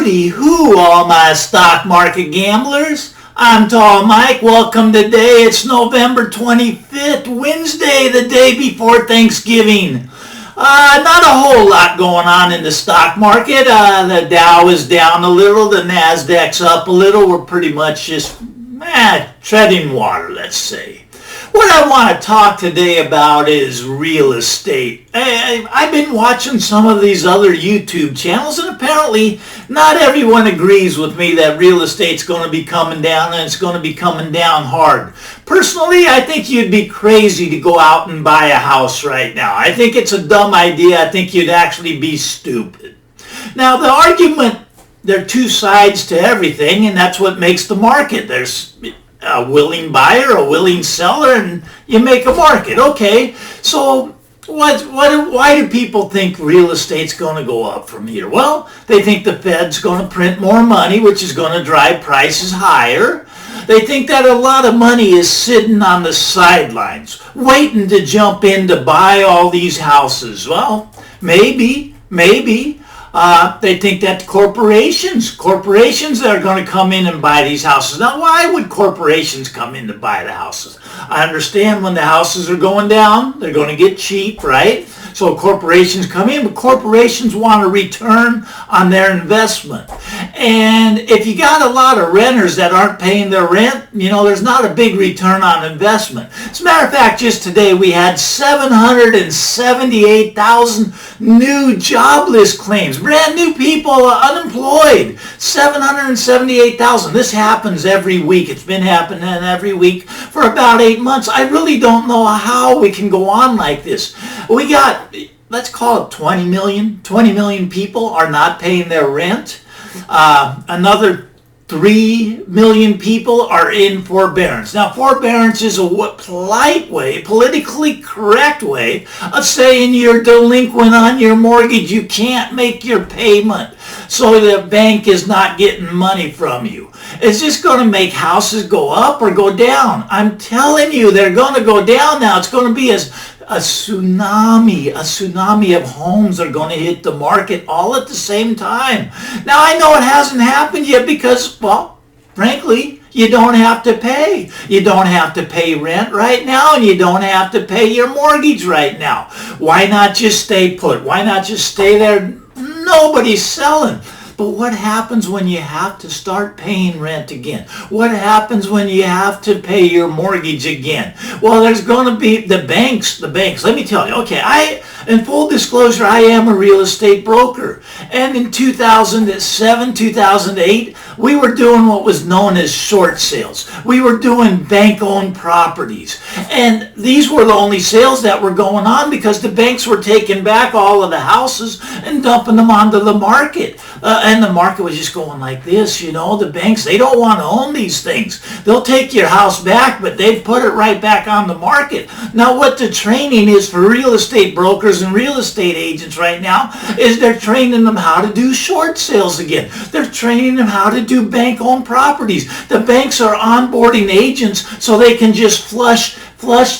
Hooty-hoo, all my stock market gamblers. I'm Tall Mike. Welcome today. It's November 25th, Wednesday, the day before Thanksgiving. Not a whole lot going on in the stock market. The Dow is down a little. The Nasdaq's up a little. We're pretty much just treading water, let's say. What I want to talk today about is real estate. I've been watching some of these other YouTube channels, and apparently not everyone agrees with me that real estate's going to be coming down, and it's going to be coming down hard. Personally, I think you'd be crazy to go out and buy a house right now. I think it's a dumb idea. I think you'd actually be stupid. Now, the argument, there are two sides to everything, and that's what makes the market. There's a willing buyer, a willing seller, and you make a market. Okay, so why do people think real estate's going to go up from here? Well, they think the Fed's going to print more money, which is going to drive prices higher. They think that a lot of money is sitting on the sidelines, waiting to jump in to buy all these houses. Well, maybe. They think that corporations that are going to come in and buy these houses. Now, why would corporations come in to buy the houses? I understand when the houses are going down, they're going to get cheap, right? So corporations come in, but corporations want a return on their investment. And if you got a lot of renters that aren't paying their rent, there's not a big return on investment. As a matter of fact, just today we had 778,000 new jobless claims. Brand new people unemployed. 778,000. This happens every week. It's been happening every week for about 8 months. I really don't know how we can go on like this. We got, let's call it 20 million. 20 million people are not paying their rent. Another 3 million people are in forbearance. Now, forbearance is a polite way, politically correct way of saying you're delinquent on your mortgage. You can't make your payment, so the bank is not getting money from you. Is this going to make houses go up or go down? I'm telling you, they're going to go down now. It's going to be a tsunami of homes are going to hit the market all at the same time. Now, I know it hasn't happened yet because, well, frankly, you don't have to pay. You don't have to pay rent right now, and you don't have to pay your mortgage right now. Why not just stay put? Why not just stay there? Nobody's selling. But what happens when you have to start paying rent again? What happens when you have to pay your mortgage again? Well, there's going to be the banks. Let me tell you. Okay, in full disclosure, I am a real estate broker. And in 2007, 2008, we were doing what was known as short sales. We were doing bank-owned properties. And these were the only sales that were going on because the banks were taking back all of the houses and dumping them onto the market. And the market was just going like this, The banks, they don't want to own these things. They'll take your house back, but they put it right back on the market. Now, what the training is for real estate brokers and real estate agents right now is they're training them how to do short sales again. They're training them how to do bank-owned properties. The banks are onboarding agents so they can just flush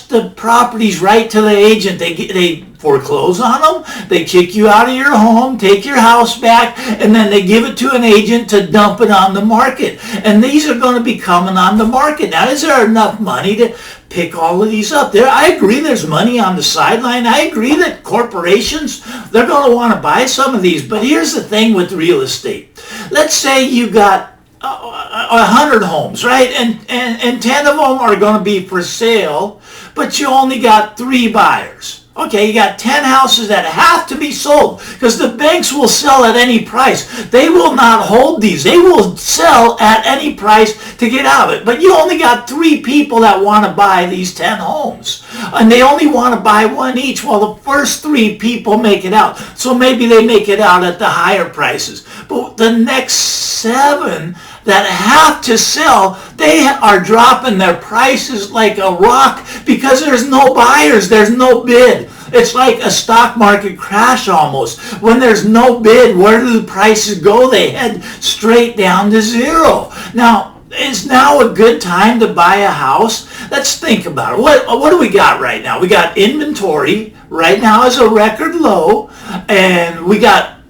the properties right to the agent. They foreclose on them, they kick you out of your home, take your house back, and then they give it to an agent to dump it on the market. And these are going to be coming on the market. Now, is there enough money to pick all of these up? I agree there's money on the sideline. I agree that corporations, they're going to want to buy some of these. But here's the thing with real estate. Let's say you got 100 homes, right? And 10 of them are going to be for sale, but you only got 3 buyers. Okay, you got 10 houses that have to be sold because the banks will sell at any price. They will not hold these. They will sell at any price to get out of it. But you only got 3 people that want to buy these 10 homes. And they only want to buy one each. Well, the first 3 people make it out. So maybe they make it out at the higher prices. But the next 7 that have to sell, they are dropping their prices like a rock because there's no buyers, there's no bid. It's like a stock market crash almost. When there's no bid, where do the prices go? They head straight down to zero. Now, is now a good time to buy a house? Let's think about it. What do we got right now? We got inventory right now is a record low, and we got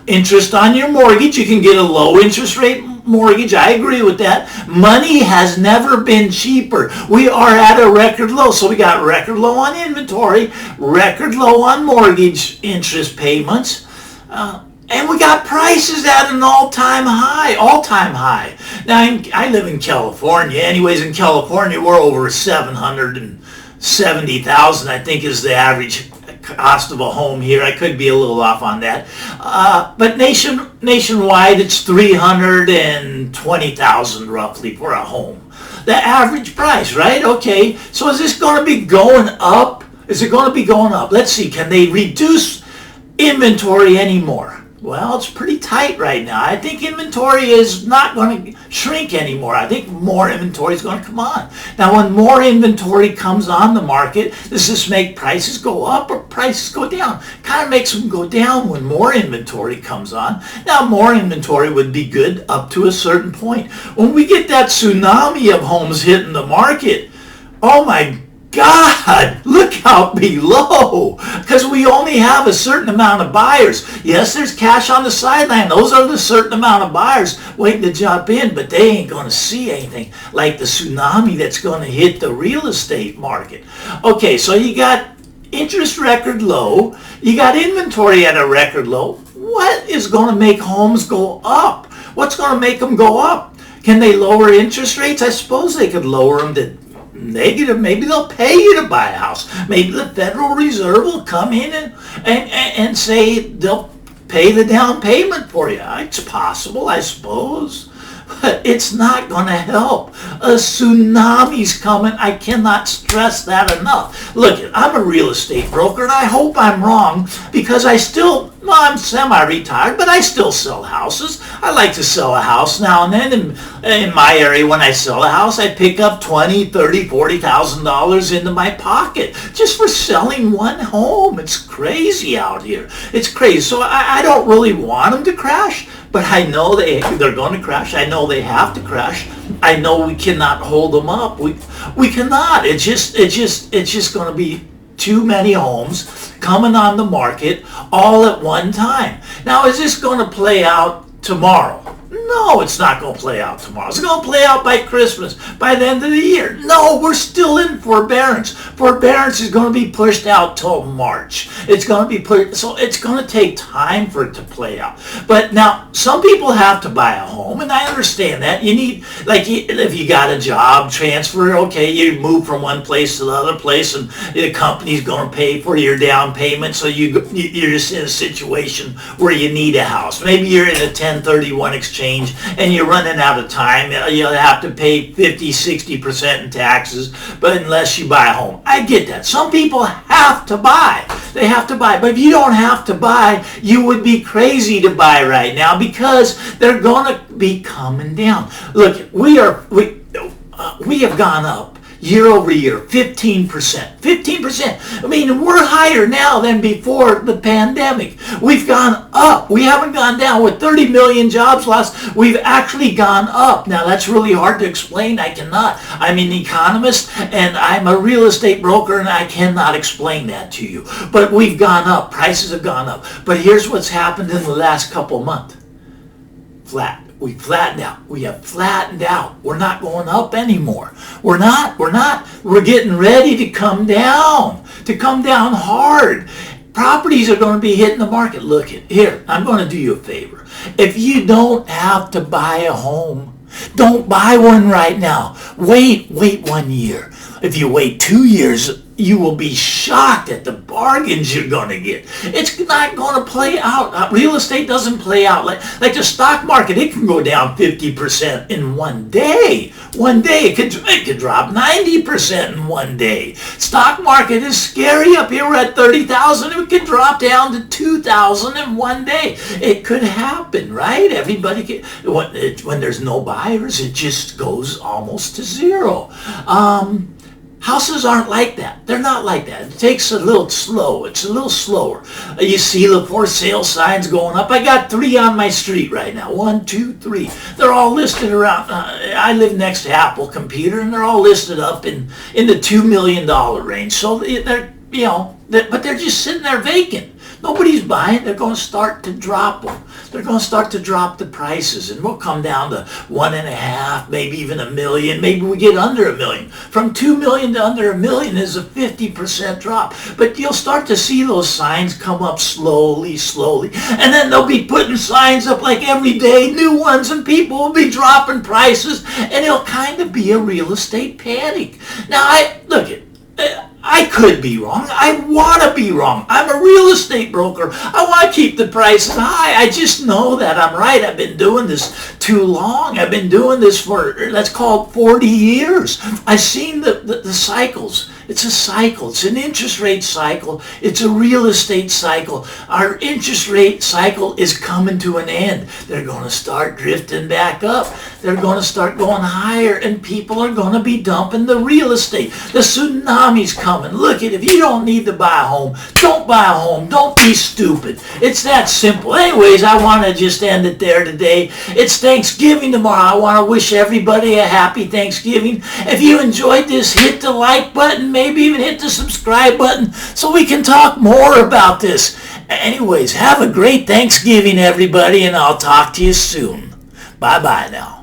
interest on your mortgage. You can get a low interest rate mortgage. I agree with that. Money has never been cheaper. We are at a record low. So we got record low on inventory, record low on mortgage interest payments, and we got prices at an all-time high. Now, I live in California. Anyways, in California, we're over 770,000, I think, is the average cost of a home here. I could be a little off on that. But nationwide, it's 320,000 roughly for a home. The average price, right? Okay, so is this going to be going up? Is it going to be going up? Let's see, can they reduce inventory anymore? Well, it's pretty tight right now. I think inventory is not going to shrink anymore. I think more inventory is going to come on. Now, when more inventory comes on the market, does this make prices go up or prices go down? Kind of makes them go down when more inventory comes on. Now, more inventory would be good up to a certain point. When we get that tsunami of homes hitting the market, oh my God, look out below, because we only have a certain amount of buyers. Yes, there's cash on the sideline. Those are the certain amount of buyers waiting to jump in, but they ain't going to see anything like the tsunami that's going to hit the real estate market. Okay, so you got interest record low. You got inventory at a record low. What is going to make homes go up? What's going to make them go up? Can they lower interest rates? I suppose they could lower them to negative. Maybe they'll pay you to buy a house. Maybe the Federal Reserve will come in and say they'll pay the down payment for you. It's possible, I suppose. But it's not going to help. A tsunami's coming. I cannot stress that enough. Look, I'm a real estate broker, and I hope I'm wrong, because I'm semi-retired, but I still sell houses. I like to sell a house now and then. In my area, when I sell a house, I pick up $20,000, $30,000, $40,000 into my pocket just for selling one home. It's crazy out here. It's crazy. So I don't really want them to crash, but I know they're going to crash. I know they have to crash. I know we cannot hold them up. We cannot. It's just going to be too many homes coming on the market all at one time. Now, is this going to play out tomorrow? No, it's not going to play out tomorrow. It's going to play out by Christmas, by the end of the year. No, we're still in forbearance. Forbearance is going to be pushed out till March. It's going to be so it's going to take time for it to play out. But now, some people have to buy a home, and I understand that. You need, like, if you got a job transfer, okay, you move from one place to the other place, and the company's going to pay for your down payment, so you're just in a situation where you need a house. Maybe you're in a 1031 exchange, and you're running out of time. You'll have to pay 50-60% in taxes, but unless you buy a home. I get that. Some people have to buy. They have to buy. But if you don't have to buy, you would be crazy to buy right now, because they're going to be coming down. Look, we have gone up year over year, 15%. 15%. I mean, we're higher now than before the pandemic. We've gone up. We haven't gone down. With 30 million jobs lost, we've actually gone up. Now, that's really hard to explain. I cannot. I'm an economist, and I'm a real estate broker, and I cannot explain that to you. But we've gone up. Prices have gone up. But here's what's happened in the last couple months. We flattened out. We have flattened out. We're not going up anymore. We're not. We're getting ready to come down hard. Properties are going to be hitting the market. Look, here, I'm going to do you a favor. If you don't have to buy a home, don't buy one right now. Wait 1 year. If you wait 2 years, you will be shocked at the bargains you're going to get. It's not going to play out. Real estate doesn't play out like the stock market. It can go down 50% in one day. One day it could drop 90% in one day. Stock market is scary. Up here we're at 30,000. It could drop down to 2,000 in one day. It could happen, right? Everybody can. When there's no buyers, it just goes almost to zero. Houses aren't like that. They're not like that. It takes a little slow. It's a little slower. You see the for sale signs going up. I got 3 on my street right now. 1, 2, 3. They're all listed around. I live next to Apple Computer, and they're all listed up in the $2 million range. So they're, but they're just sitting there vacant. Nobody's buying. They're going to start to drop them. They're going to start to drop the prices, and we'll come down to 1.5, maybe even 1 million. Maybe we get under 1 million. From 2 million to under 1 million is a 50% drop. But you'll start to see those signs come up slowly, and then they'll be putting signs up like every day, new ones, and people will be dropping prices, and it'll kind of be a real estate panic. Now, I could be wrong. I want to be wrong. I'm a real estate broker. I want to keep the prices high. I just know that I'm right. I've been doing this too long. I've been doing this for, let's call it 40 years. I've seen the cycles. It's a cycle. It's an interest rate cycle. It's a real estate cycle. Our interest rate cycle is coming to an end. They're going to start drifting back up. They're going to start going higher, and people are going to be dumping the real estate. The tsunami's coming. Look, if you don't need to buy a home, don't buy a home. Don't be stupid. It's that simple. Anyways, I want to just end it there today. It's Thanksgiving tomorrow. I want to wish everybody a happy Thanksgiving. If you enjoyed this, hit the like button. Maybe even hit the subscribe button so we can talk more about this. Anyways, have a great Thanksgiving, everybody, and I'll talk to you soon. Bye-bye now.